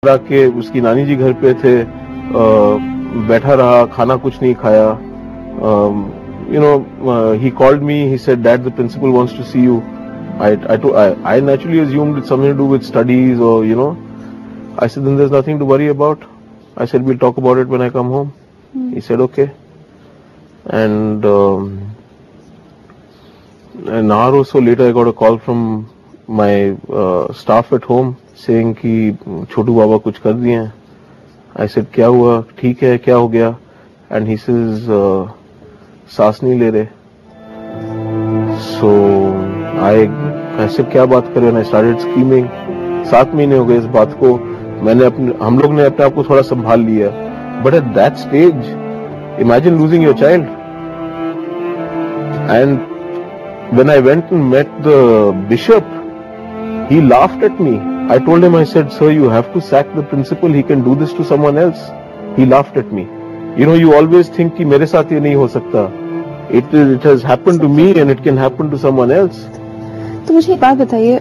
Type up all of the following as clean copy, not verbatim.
के उसकी नानी जी घर पे थे, बैठा रहा, खाना कुछ नहीं खाया. He called me. He said, "Dad, the principal wants to see you." I naturally assumed it's something to do with studies or I said, "Then there's nothing to worry about." I said, "We'll talk about it when I come home." He said, "Okay." And an hour or so later, I got a call from my staff at home saying कि छोटू बाबा कुछ कर दिए हैं. I said, क्या हुआ? ठीक है, क्या हो गया? And he says, सांस नहीं ले रहे. So I said, क्या बात कर रहे हो? And I started screaming. 7 महीने हो गए इस बात को. हम लोग ने अपने आप को थोड़ा संभाल लिया. But at that stage, imagine losing your child. And when I went and met the bishop, he laughed at me. I told him, I said, "Sir, you have to sack the principal. He can do this to someone else." He laughed at me. You always think कि मेरे साथ ये नहीं हो सकता. It has happened to me and it can happen to someone else. तो मुझे एक बात बताइए,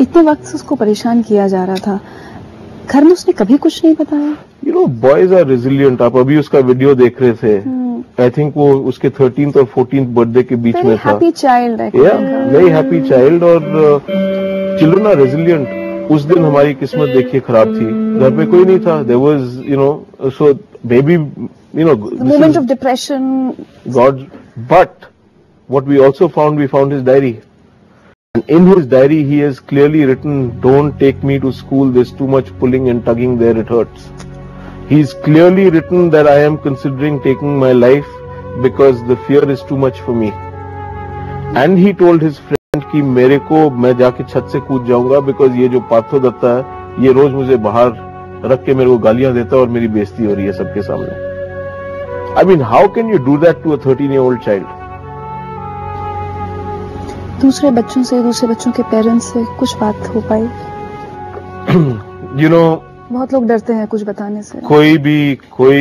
इतने वक्त से उसको परेशान किया जा रहा था, घर में उसने कभी कुछ नहीं बताया? Boys are resilient. आप अभी उसका वीडियो देख रहे थे. I think वो उसके 13th और 14th बर्थडे के बीच में था. Happy child. Very happy child. और children are resilient. उस दिन हमारी किस्मत देखिए खराब थी. घर पे कोई नहीं था. There was, so maybe, the moment of depression. God, but what we also found, we found his diary. And in his diary, he has clearly written, "Don't take me to school. There's too much pulling and tugging there. It hurts." He's clearly written that I am considering taking my life because the fear is too much for me. And he told his friend कि मेरे को मैं जाके छत से कूद जाऊंगा because ये जो पार्थो दत्ता है ये रोज मुझे बाहर रख के मेरे को गालियां देता है और मेरी बेइज्जती हो रही है सबके सामने. I mean, how can you do that to a 13-year-old child? दूसरे बच्चों के पेरेंट्स से कुछ बात हो पाई? बहुत लोग डरते हैं कुछ बताने से. कोई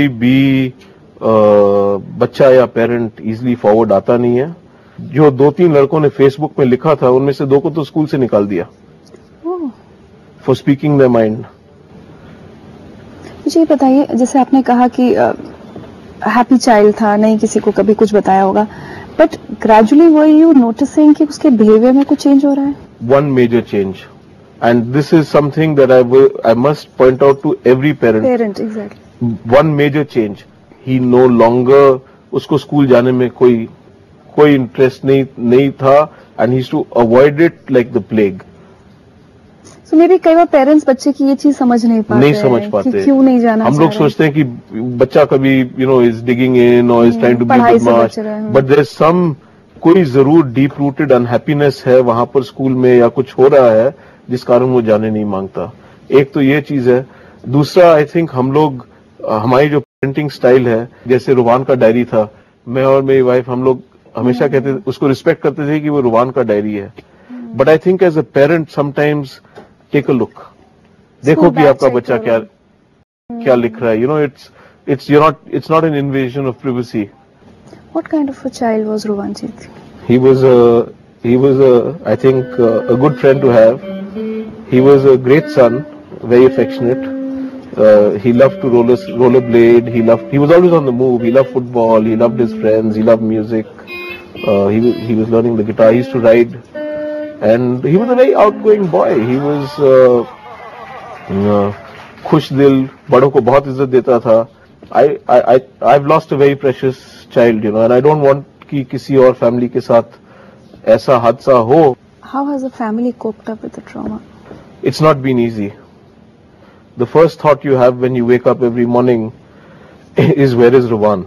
भी बच्चा या पेरेंट इजीली फॉरवर्ड आता नहीं है. जो 2-3 लड़कों ने फेसबुक में लिखा था उनमें से 2 को तो स्कूल से निकाल दिया फॉर स्पीकिंग देयर माइंड. मुझे बताइए, जैसे आपने कहा कि हैप्पी चाइल्ड था, नहीं किसी को कभी कुछ बताया होगा, but gradually were you noticing कि उसके बिहेवियर में कुछ चेंज हो रहा है? One major change, and this is something that I must point out to every parent. Exactly. One major change. He no longer, उसको स्कूल जाने में कोई इंटरेस्ट नहीं था, and he used to avoid it like the plague. So maybe कई बार parents बच्चे की ये चीज समझ नहीं पाते कि क्यों नहीं जाना. हम लोग सोचते हैं कि बच्चा कभी is digging in or is trying to be बदमाश, but there is some कोई जरूर डीप रूटेड अनहैप्पीनेस है वहां पर स्कूल में या कुछ हो रहा है जिस कारण वो जाने नहीं मांगता. एक तो ये चीज है. दूसरा, आई थिंक हम लोग, हमारी जो पेरेंटिंग स्टाइल है, जैसे रुवान का डायरी था, मैं और मेरी वाइफ हम लोग हमेशा कहते थे, उसको रिस्पेक्ट करते थे कि वो रुवान का डायरी है. But I think as a parent sometimes take a look, देखो कि आपका बच्चा क्या लिख रहा है. It's not an invasion of privacy. What kind of a child was Rowanjit? He was I think a good friend to have. He was a great son, very affectionate. He loved to rollerblade. He was always on the move. He loved football. He loved his friends. He loved music. He was learning the guitar. He used to ride, and he was a very outgoing boy. He was खुश दिल, बड़ों को बहुत इज्जत देता था. I've lost a very precious child, and I don't want कि किसी और फैमिली के साथ ऐसा हादसा हो. How has the family coped up with the trauma? It's not been easy. The first thought you have when you wake up every morning is, where is Rowan?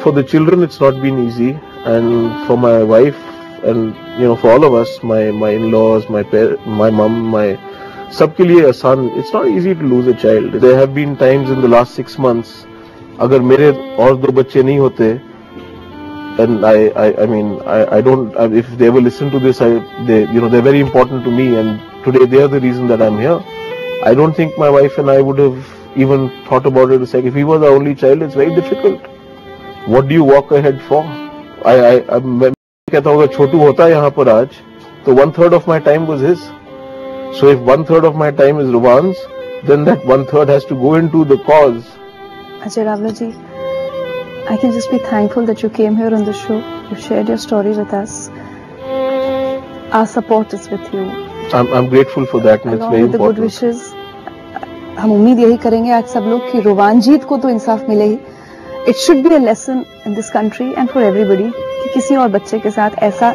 For the children, it's not been easy, and for my wife, and for all of us, my in-laws, my mom, सबके लिए आसान. It's not easy to lose a child. There have been times in the last 6 months, अगर मेरे और 2 बच्चे नहीं होते, and I mean I don't, if they ever listen to this, they're very important to me, and today they are the reason that I'm here. I don't think my wife and I would have even thought about it a second. If he was our only child, it's very difficult. What do you walk ahead for? मैं कहता हूँ अगर छोटू होता यहाँ पर आज, तो 1/3 of my time was his. So if 1/3 of my time is Rowan's, then that 1/3 has to go into the cause. Ajay Ravla ji, I can just be thankful that you came here on the show. You shared your story with us. Our support is with you. I'm grateful for that, and it's Along very with the good important. wishes, हम उम्मीद यही करेंगे आज सब लोग कि रोवांजीत को तो इंसाफ मिले ही. It should be a lesson in this country and for everybody कि किसी और बच्चे के साथ ऐसा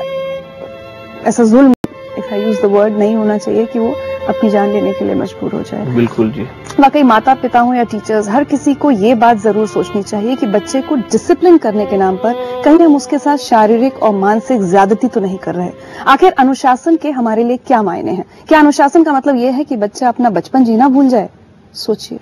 जुल्म, if I use the word, नहीं होना चाहिए कि वो अपनी जान लेने के लिए मजबूर हो जाए. बिल्कुल जी. वाकई माता पिता हो या टीचर्स, हर किसी को ये बात जरूर सोचनी चाहिए कि बच्चे को डिसिप्लिन करने के नाम पर कहीं हम उसके साथ शारीरिक और मानसिक ज्यादती तो नहीं कर रहे. आखिर अनुशासन के हमारे लिए क्या मायने हैं? क्या अनुशासन का मतलब यह है कि बच्चा अपना बचपन जीना भूल जाए? सोचिए.